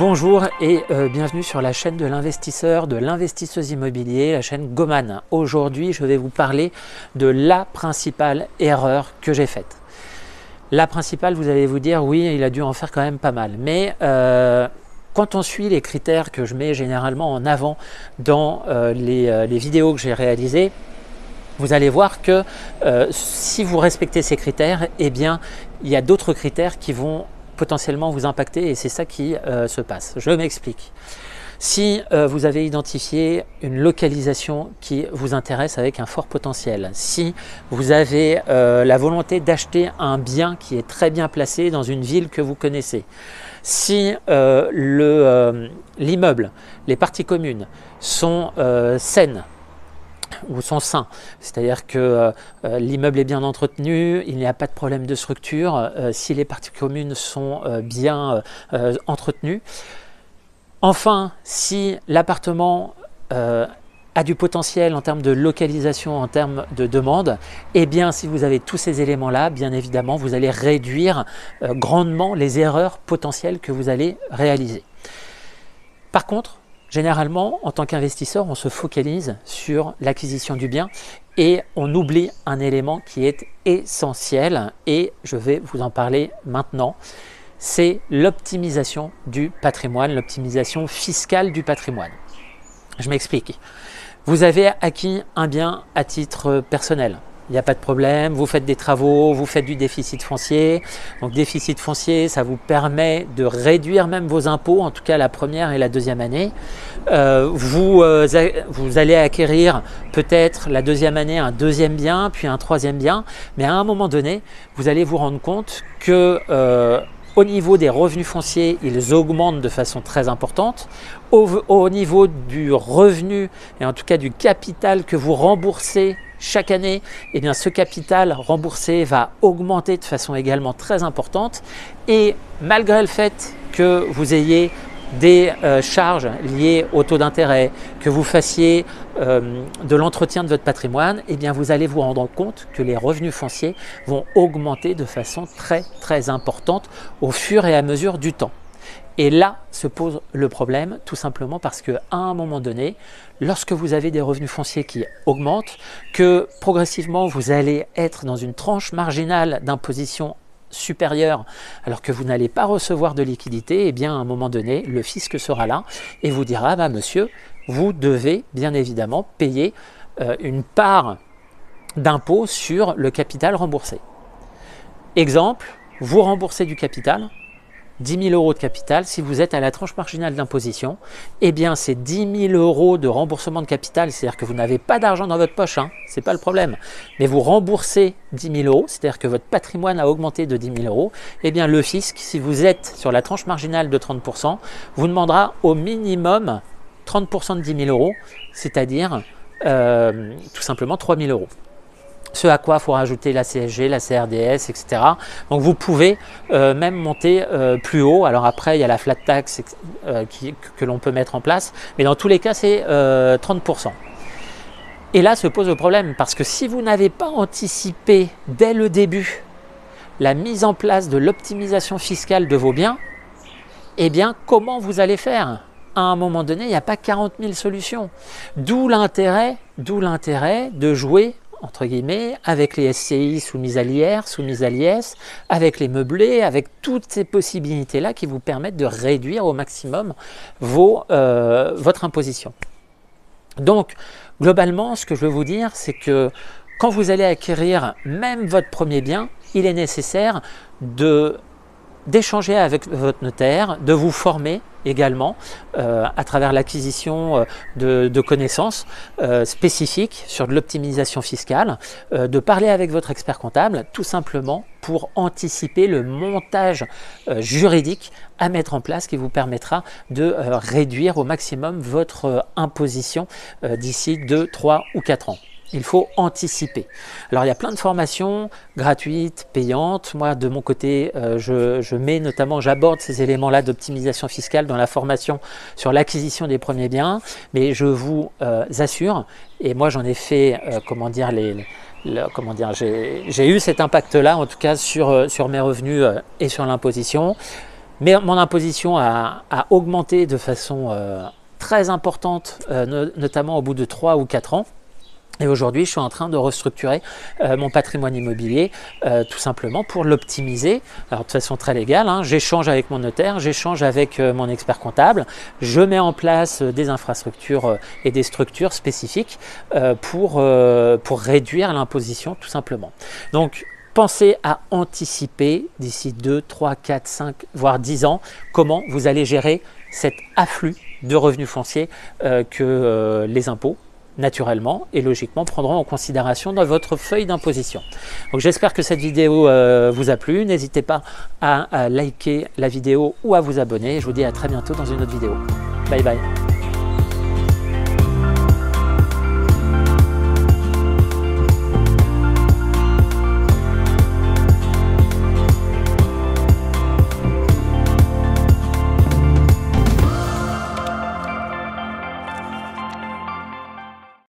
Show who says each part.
Speaker 1: Bonjour et bienvenue sur la chaîne de l'investisseur, de l'investisseuse immobilier, la chaîne Goman. Aujourd'hui, je vais vous parler de la principale erreur que j'ai faite. La principale, vous allez vous dire, oui, il a dû en faire quand même pas mal. Mais quand on suit les critères que je mets généralement en avant dans les vidéos que j'ai réalisées, vous allez voir que si vous respectez ces critères, eh bien, il y a d'autres critères qui vont potentiellement vous impacter et c'est ça qui se passe. Je m'explique. Si vous avez identifié une localisation qui vous intéresse avec un fort potentiel, si vous avez la volonté d'acheter un bien qui est très bien placé dans une ville que vous connaissez, si l'immeuble, les parties communes sont saines, ou sont sains, c'est-à-dire que l'immeuble est bien entretenu, il n'y a pas de problème de structure, si les parties communes sont bien entretenues. Enfin, si l'appartement a du potentiel en termes de localisation, en termes de demande, eh bien si vous avez tous ces éléments-là, bien évidemment, vous allez réduire grandement les erreurs potentielles que vous allez réaliser. Par contre, généralement, en tant qu'investisseur, on se focalise sur l'acquisition du bien et on oublie un élément qui est essentiel et je vais vous en parler maintenant. C'est l'optimisation du patrimoine, l'optimisation fiscale du patrimoine. Je m'explique. Vous avez acquis un bien à titre personnel. Il n'y a pas de problème, vous faites des travaux, vous faites du déficit foncier. Donc déficit foncier, ça vous permet de réduire même vos impôts, en tout cas la première et la deuxième année. Vous allez acquérir peut-être la deuxième année un deuxième bien, puis un troisième bien. Mais à un moment donné, vous allez vous rendre compte que au niveau des revenus fonciers, ils augmentent de façon très importante. Au niveau du revenu et en tout cas du capital que vous remboursez chaque année, eh bien, ce capital remboursé va augmenter de façon également très importante. Et malgré le fait que vous ayez des charges liées au taux d'intérêt, que vous fassiez de l'entretien de votre patrimoine, eh bien, vous allez vous rendre compte que les revenus fonciers vont augmenter de façon très importante au fur et à mesure du temps. Et là se pose le problème, tout simplement parce qu'à un moment donné, lorsque vous avez des revenus fonciers qui augmentent, que progressivement vous allez être dans une tranche marginale d'imposition supérieure alors que vous n'allez pas recevoir de liquidité, et bien à un moment donné, le fisc sera là et vous dira, bah, monsieur, vous devez bien évidemment payer une part d'impôt sur le capital remboursé. Exemple, vous remboursez du capital, 10 000 € de capital, si vous êtes à la tranche marginale d'imposition, eh bien c'est 10 000 € de remboursement de capital, c'est-à-dire que vous n'avez pas d'argent dans votre poche, hein, c'est pas le problème, mais vous remboursez 10 000 €, c'est-à-dire que votre patrimoine a augmenté de 10 000 €, eh bien le fisc, si vous êtes sur la tranche marginale de 30%, vous demandera au minimum 30% de 10 000 €, c'est-à-dire tout simplement 3 000 €. Ce à quoi il faut rajouter la CSG, la CRDS, etc. Donc vous pouvez même monter plus haut. Alors après, il y a la flat tax que l'on peut mettre en place. Mais dans tous les cas, c'est 30%. Et là se pose le problème parce que si vous n'avez pas anticipé dès le début la mise en place de l'optimisation fiscale de vos biens, eh bien comment vous allez faire ? À un moment donné, il n'y a pas 40 000 solutions. D'où l'intérêt de jouer entre guillemets, avec les SCI soumises à l'IR, soumises à l'IS, avec les meublés, avec toutes ces possibilités-là qui vous permettent de réduire au maximum votre imposition. Donc, globalement, ce que je veux vous dire, c'est que quand vous allez acquérir même votre premier bien, il est nécessaire d'échanger avec votre notaire, de vous former également à travers l'acquisition de connaissances spécifiques sur de l'optimisation fiscale, de parler avec votre expert comptable tout simplement pour anticiper le montage juridique à mettre en place qui vous permettra de réduire au maximum votre imposition d'ici 2, 3 ou 4 ans. Il faut anticiper. Alors il y a plein de formations gratuites, payantes. Moi de mon côté, je mets notamment, j'aborde ces éléments-là d'optimisation fiscale dans la formation sur l'acquisition des premiers biens. Mais je vous assure, et moi j'en ai fait, j'ai eu cet impact-là en tout cas sur mes revenus et sur l'imposition. Mais mon imposition a augmenté de façon très importante, notamment au bout de 3 ou 4 ans. Et aujourd'hui, je suis en train de restructurer mon patrimoine immobilier tout simplement pour l'optimiser. Alors de façon très légale, hein, j'échange avec mon notaire, j'échange avec mon expert comptable, je mets en place des infrastructures et des structures spécifiques pour réduire l'imposition tout simplement. Donc, pensez à anticiper d'ici 2, 3, 4, 5, voire 10 ans, comment vous allez gérer cet afflux de revenus fonciers que les impôts, naturellement et logiquement, prendront en considération dans votre feuille d'imposition. Donc j'espère que cette vidéo vous a plu. N'hésitez pas à liker la vidéo ou à vous abonner. Je vous dis à très bientôt dans une autre vidéo. Bye bye.